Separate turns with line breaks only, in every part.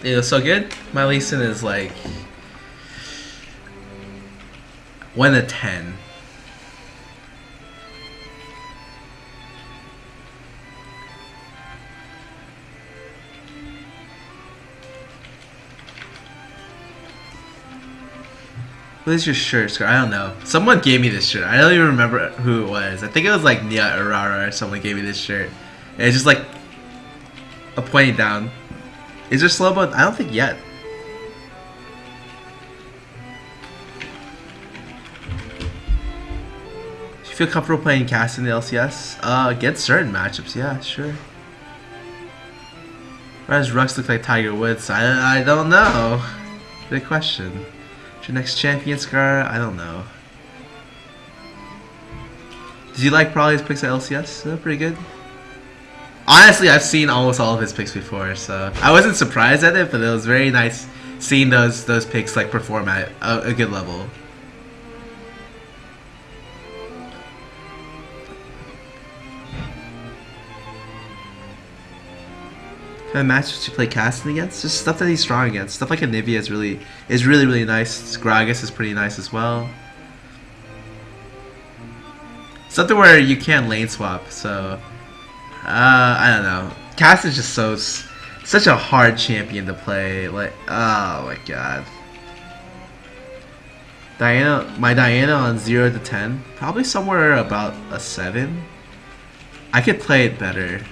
It was so good. My Lee Sin is like 1 to 10. What is your shirt, Scarra? I don't know. Someone gave me this shirt. I don't even remember who it was. I think it was like Nia Arara or someone gave me this shirt. And it's just like a pointing down. Is there slow mo? I don't think yet. Do you feel comfortable playing cast in the LCS? Against certain matchups, yeah, sure. Why does Rux look like Tiger Woods? I don't know. Good question. Your next champion, Scarra? I don't know. Did you like Brawley's picks at LCS? Pretty good. Honestly, I've seen almost all of his picks before, so I wasn't surprised at it, but it was very nice seeing those picks like perform at a good level. What matches you play Casting against? Just stuff that he's strong against. Stuff like Anivia is really nice. Gragas is pretty nice as well. Something where you can lane swap, so I don't know. Cass is just such a hard champion to play. Like, oh my god. My Diana on 0 to 10, probably somewhere about a 7. I could play it better.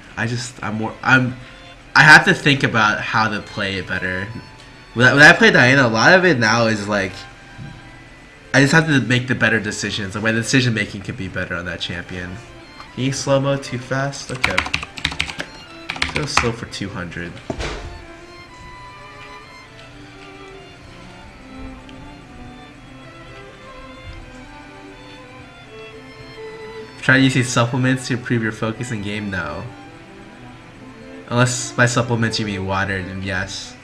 I have to think about how to play it better. When I play Diana, a lot of it now is like I just have to make the better decisions. Like my decision making can be better on that champion. Can you slow mo too fast? Okay. Go slow for 200. Try using supplements to improve your focus in game? No. Unless by supplements you mean water, then yes.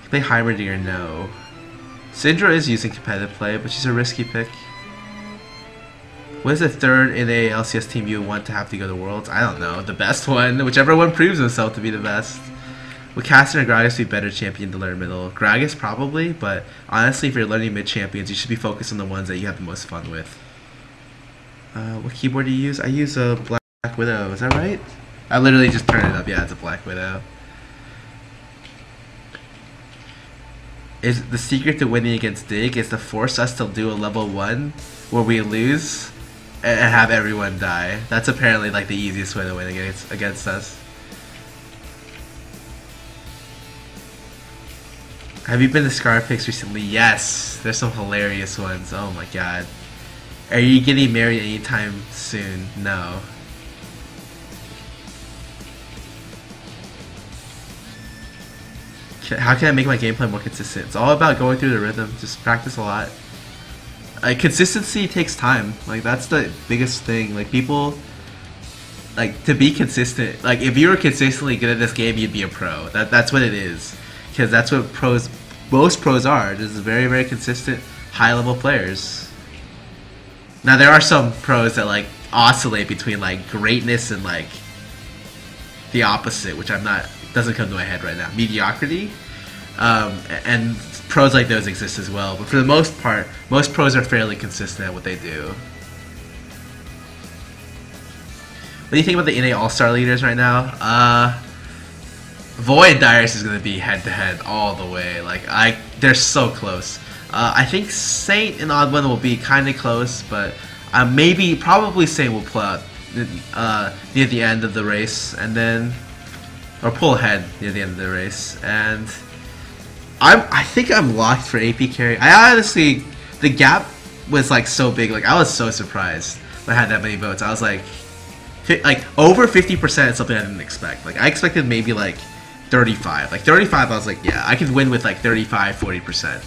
You play Heimerdinger? No. Syndra is using competitive play, but she's a risky pick. What is the third in a LCS team you want to have to go to Worlds? I don't know. The best one. Whichever one proves himself to be the best. Would Caster and Gragas be better champion to learn middle? Gragas probably, but honestly if you're learning mid champions, you should be focused on the ones that you have the most fun with. What keyboard do you use? I use a Black Widow, is that right? I literally just turned it up. Yeah, it's a Black Widow. Is the secret to winning against Dig is to force us to do a level 1 where we lose and have everyone die. That's apparently like the easiest way to win against us. Have you been to Scarra picks recently? Yes, there's some hilarious ones. Oh my god. Are you getting married anytime soon? No. How can I make my gameplay more consistent? It's all about going through the rhythm. Just practice a lot. Consistency takes time. Like that's the biggest thing. Like people, like to be consistent. Like if you were consistently good at this game, you'd be a pro. That's what it is. Because that's what most pros are. Just very consistent, high level players. Now there are some pros that like oscillate between like greatness and like the opposite, which doesn't come to my head right now. Mediocrity, and pros like those exist as well. But for the most part, most pros are fairly consistent at what they do. What do you think about the NA All-Star leaders right now? Void and Dyrus is going to be head-to-head all the way. Like they're so close. I think Saint and Odd1 will be kind of close, but probably Saint will pull out near the end of the race, and then or pull ahead near the end of the race. And I think I'm locked for AP carry. I honestly, the gap was like so big. Like I was so surprised when I had that many votes. I was like over 50% is something I didn't expect. Like I expected maybe like 35. Like 35, I was like, yeah, I could win with like 35, 40%.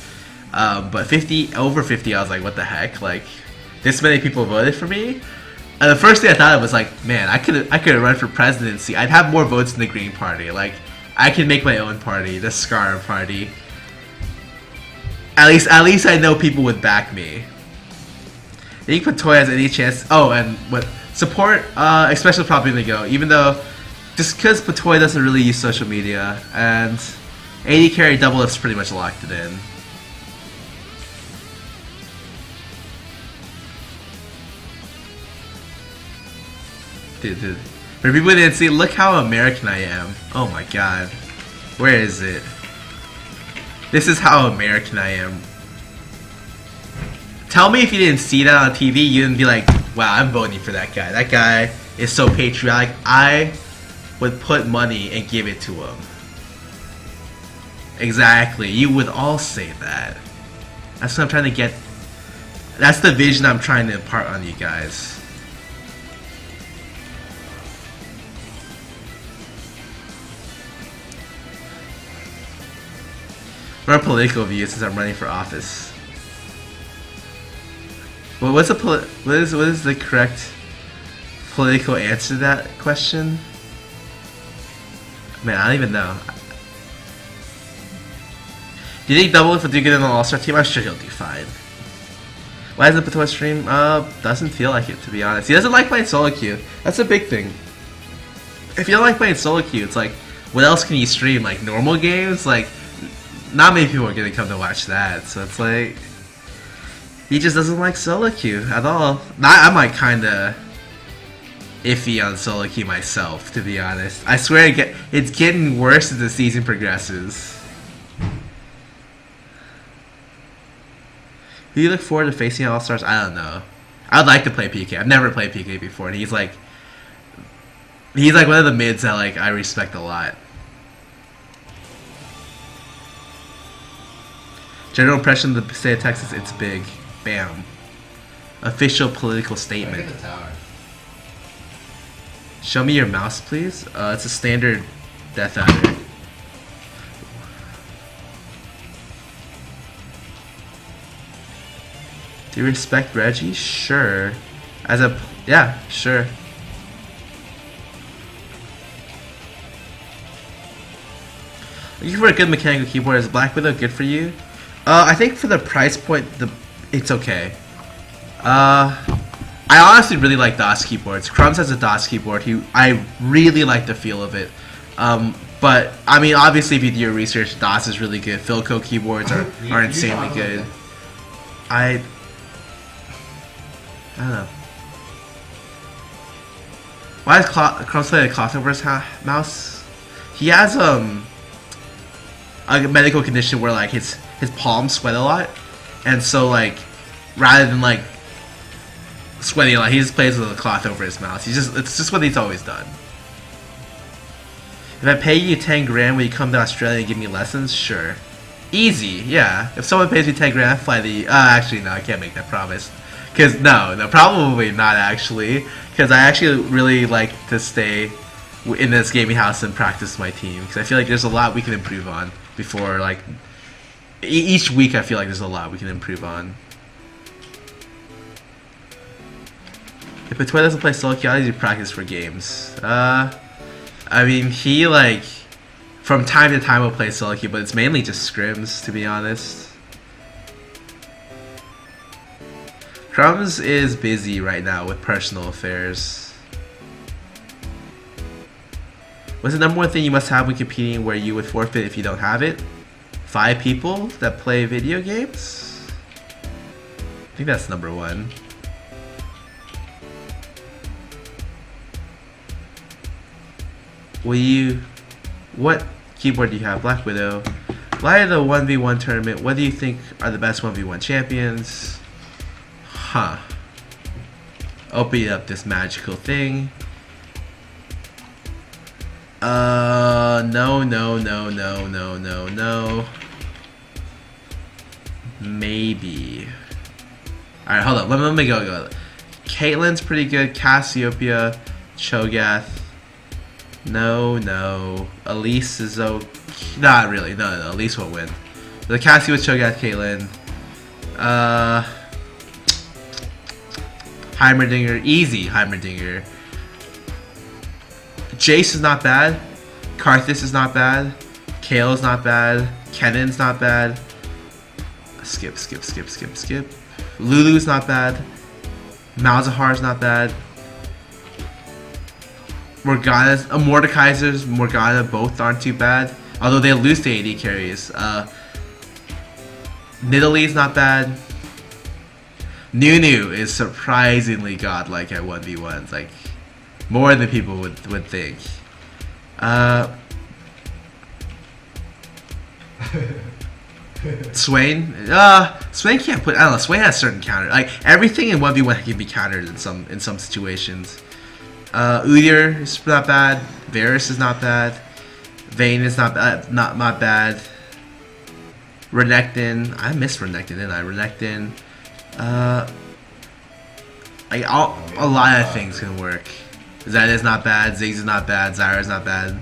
But over 50, I was like, what the heck? Like this many people voted for me. And the first thing I thought of was like, man, I could run for presidency. I'd have more votes in the Green Party. Like I can make my own party, the Scarra party. At least I know people would back me. Do you think Patoya has any chance? Oh, and what support? Especially probably gonna go. Even though just because Patoy doesn't really use social media, and AD carry double F's pretty much locked it in. Dude. For people who didn't see, look how American I am. Oh my god. Where is it? This is how American I am. Tell me if you didn't see that on TV, you didn't be like, wow, I'm voting for that guy. That guy is so patriotic. I would put money and give it to him. Exactly. You would all say that. That's what I'm trying to get. That's the vision I'm trying to impart on you guys. What are political views since I'm running for office? Well, what is the correct political answer to that question? Man, I don't even know. Do you think Double Lift will do good in the All-Star team? I'm sure he'll do fine. Why doesn't Patoy stream? Doesn't feel like it, to be honest. He doesn't like playing solo queue. That's a big thing. If you don't like playing solo queue, it's like, what else can you stream? Like normal games? Like, not many people are gonna come to watch that. So it's like, he just doesn't like solo queue at all. I'm like kinda iffy on solo queue myself, to be honest. I swear it's getting worse as the season progresses. Who do you look forward to facing at All-Stars? I don't know. I would like to play PK. I've never played PK before, and he's like one of the mids that like I respect a lot. General impression of the state of Texas, it's big. Bam. Official political statement. Show me your mouse, please. It's a standard Death Adder. Do you respect Reggie? Sure. Yeah, sure. Looking for a good mechanical keyboard. Is Black Widow good for you? I think for the price point, it's okay. I honestly really like DOS keyboards. Crumbs has a DOS keyboard. I really like the feel of it. But I mean, obviously, if you do your research, DOS is really good. Philco keyboards are insanely good. I don't know. Why is Crumbs play a cloth over his mouse? He has a medical condition where like his palms sweat a lot, and so like rather than like sweating a lot, he just plays with a cloth over his mouse. It's just what he's always done. If I pay you 10 grand, will you come to Australia and give me lessons? Sure. Easy, yeah. If someone pays me 10 grand, I fly the actually no, I can't make that promise. Cause no, probably not actually. Cause I actually really like to stay in this gaming house and practice my team. Cause I feel like there's a lot we can improve on before like each week. I feel like there's a lot we can improve on. If Patoy doesn't play solo queue, how does he practice for games? I mean, he like from time to time will play solo queue, but it's mainly just scrims, to be honest. Crumbs is busy right now with personal affairs. What's the number one thing you must have when competing where you would forfeit if you don't have it? 5 people that play video games? I think that's number one. What keyboard do you have? Black Widow. Light of the 1v1 tournament, what do you think are the best 1v1 champions? Huh. Open up this magical thing. No. Maybe. Alright, hold up. Let me go. Caitlyn's pretty good. Cassiopeia. Cho'Gath. No. Elise is okay. Not really. No. Elise won't win. The Cassie with Cho'Gath, Caitlyn. Heimerdinger. Easy Heimerdinger. Jace is not bad. Karthus is not bad. Kale is not bad. Kennon's not bad. Skip. Lulu's not bad. Malzahar's not bad. Mordekaiser's, Morgana both aren't too bad. Although they lose to AD carries. Nidalee's not bad. Nunu is surprisingly godlike at 1v1s, like more than people would think. Swain, Swain can't put. I don't know. Swain has certain counters. Like everything in 1v1 can be countered in some situations. Udyr is not bad. Varus is not bad. Vayne is not bad. Not bad. Renekton, I missed Renekton, didn't I? Renekton. Like a lot of things can work. Zed is not bad. Ziggs is not bad. Zyra is not bad.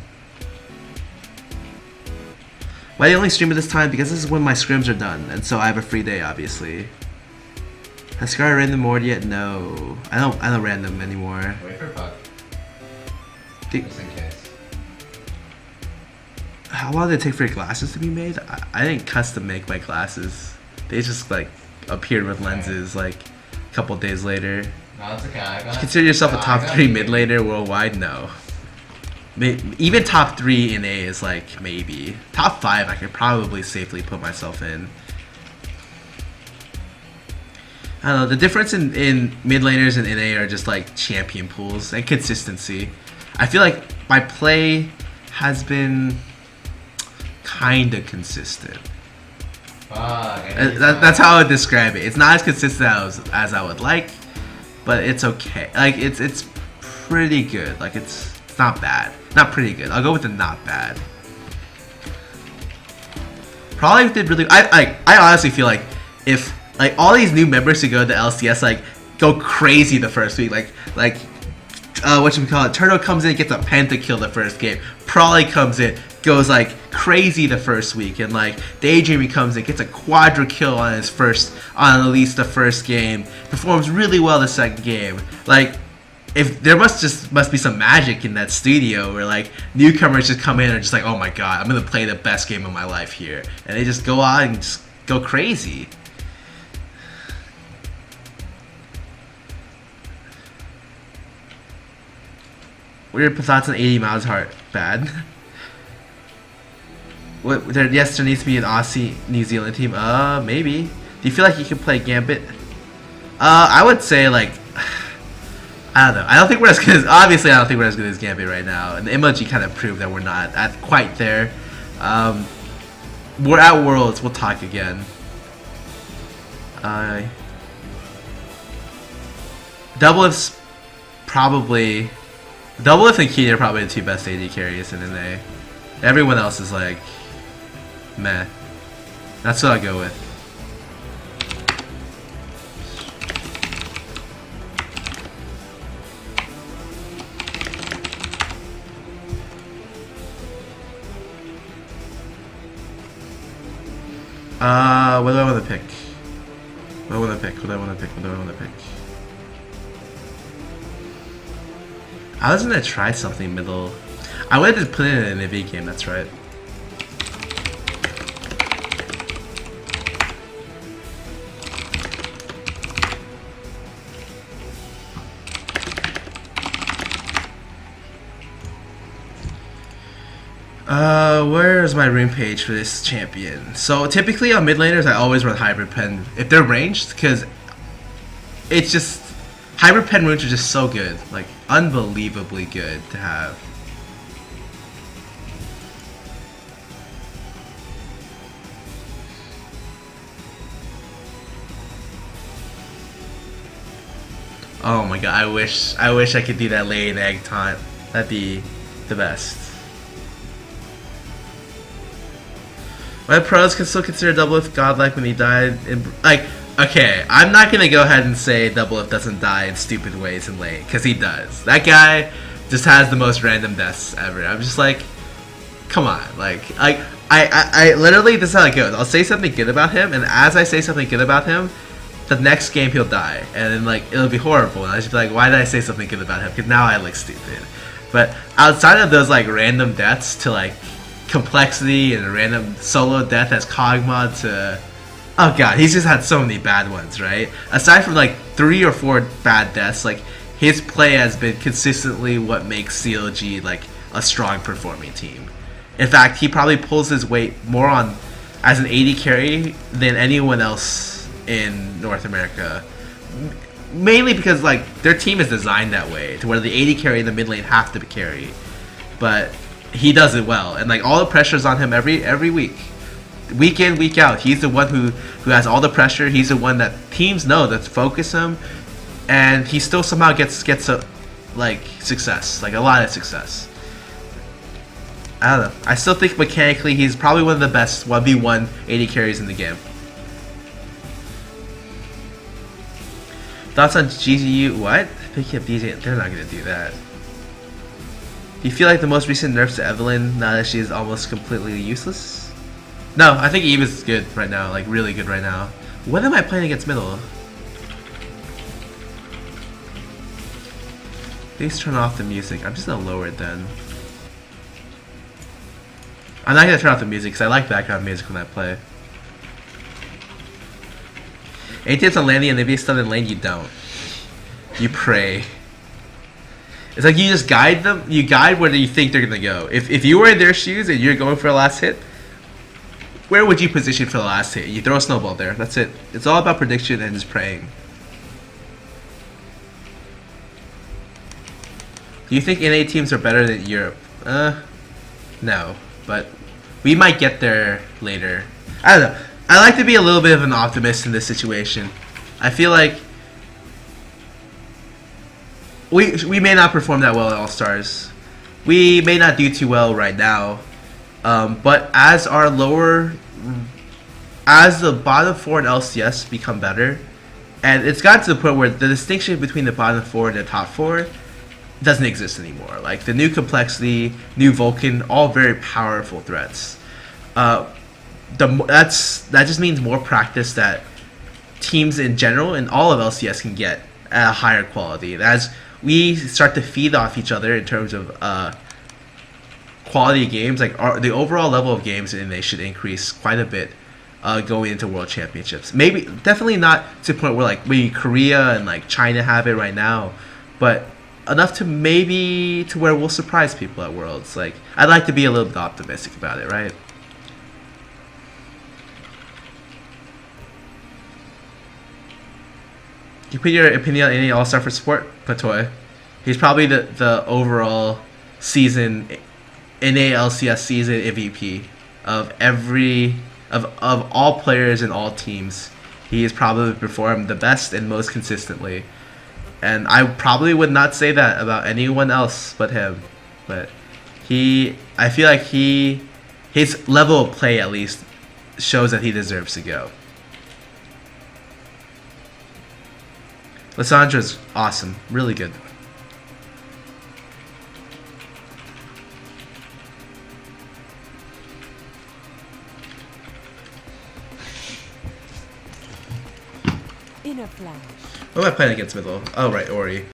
Why I only stream at this time? Because this is when my scrims are done, and so I have a free day, obviously. Has Scarra random mode yet? No, I don't random anymore.
Wait for Puck. Just in case.
How long did it take for your glasses to be made? I didn't custom make my glasses. They just like appeared with lenses like a couple days later.
No, it's okay.
Consider yourself a top 3 mid laner worldwide? No. Even top 3 in A is like maybe. Top 5 I could probably safely put myself in. I don't know, the difference in mid laners and NA are just like champion pools and consistency. I feel like my play has been kinda consistent. That's how I would describe it. It's not as consistent as I would like, but it's okay. Like it's pretty good. Like it's not bad. Not pretty good. I'll go with the not bad. Probably did really. I honestly feel like if like all these new members who go to LCS like go crazy the first week, like whatchamacallit, Turtle comes in, gets a pentakill the first game. Probably comes in, goes like crazy the first week, and like Daydreaming comes in, gets a quadra kill on at least the first game, performs really well the second game. Like if there must be some magic in that studio where like newcomers just come in and just like, oh my god, I'm gonna play the best game of my life here, and they just go out and just go crazy. Weird thoughts on 80 miles heart. Bad. Yes, there needs to be an Aussie New Zealand team. Maybe. Do you feel like you can play Gambit? I would say like I don't know. I don't think we're as good as obviously I don't think we're as good as Gambit right now. And the emoji kind of proved that we're not quite there. We're at Worlds. We'll talk again. Doublelift's probably. Doublelift and Keen are probably the 2 best AD carries in NA. Everyone else is like, meh. That's what I'll go with. What do I want to pick? What do I want to pick? What do I want to pick? What do I want to pick? I was gonna try something middle. I wanted to put it in an IV game, that's right. Where's my rune page for this champion? So typically on mid laners I always run hybrid pen if they're ranged, because it's just hybrid pen runes are just so good, like unbelievably good to have. Oh my god, I wish I could do that lay an egg taunt. That'd be the best. My pros can still consider Doublelift godlike when he died in, like, okay, I'm not gonna go ahead and say Doublelift doesn't die in stupid ways in late, because he does. That guy just has the most random deaths ever. I'm just like, come on, like I literally, this is how it goes. I'll say something good about him, and as I say something good about him, the next game he'll die, and then like it'll be horrible, and I just be like, why did I say something good about him? Because now I look stupid. But outside of those like random deaths to like complexity and a random solo death as Cogma to, oh god, he's just had so many bad ones, right? Aside from like 3 or 4 bad deaths, like his play has been consistently what makes CLG like a strong performing team. In fact, he probably pulls his weight more on as an AD carry than anyone else in North America. Mainly because like their team is designed that way to where the AD carry and the mid lane have to carry, but he does it well, and like all the pressure's on him every week in, week out. He's the one who has all the pressure. He's the one that teams know that focus him, and he still somehow gets a like success, like a lot of success. I don't know. I still think mechanically he's probably one of the best 1v1 AD carries in the game. Thoughts on GGU? What? Picking up DJ? They're not gonna do that. Do you feel like the most recent nerfs to Evelyn, now that she is almost completely useless? No, I think Eve is good right now, like really good right now. When am I playing against middle? Please turn off the music. I'm just gonna lower it then. I'm not gonna turn off the music because I like background music when I play. ATM's on landing and if you stun in lane, you don't. You pray. It's like you just guide them. You guide where you think they're gonna go. If you were in their shoes and you're going for a last hit, where would you position for the last hit? You throw a snowball there. That's it. It's all about prediction and just praying. Do you think NA teams are better than Europe? No. But we might get there later. I don't know. I like to be a little bit of an optimist in this situation. I feel like we may not perform that well at All-Stars. We may not do too well right now. But as the bottom 4 in LCS become better, and it's gotten to the point where the distinction between the bottom 4 and the top 4 doesn't exist anymore. Like the new Complexity, new Vulcan, all very powerful threats. That just means more practice that teams in general and all of LCS can get at a higher quality. And as we start to feed off each other in terms of quality of games, like the overall level of games, and they should increase quite a bit going into World Championships. Maybe definitely not to the point where like maybe Korea and like China have it right now, but enough to maybe to where we'll surprise people at Worlds. Like I'd like to be a little bit optimistic about it, right? You put your opinion on any All-Star for support? Patoy. He's probably the overall season NA LCS season MVP of all players in all teams. He has probably performed the best and most consistently. And I probably would not say that about anyone else but him. But I feel like his level of play at least shows that he deserves to go. Lissandra's awesome, really good.
In a flash.
What am I playing against middle? Oh right, Ori.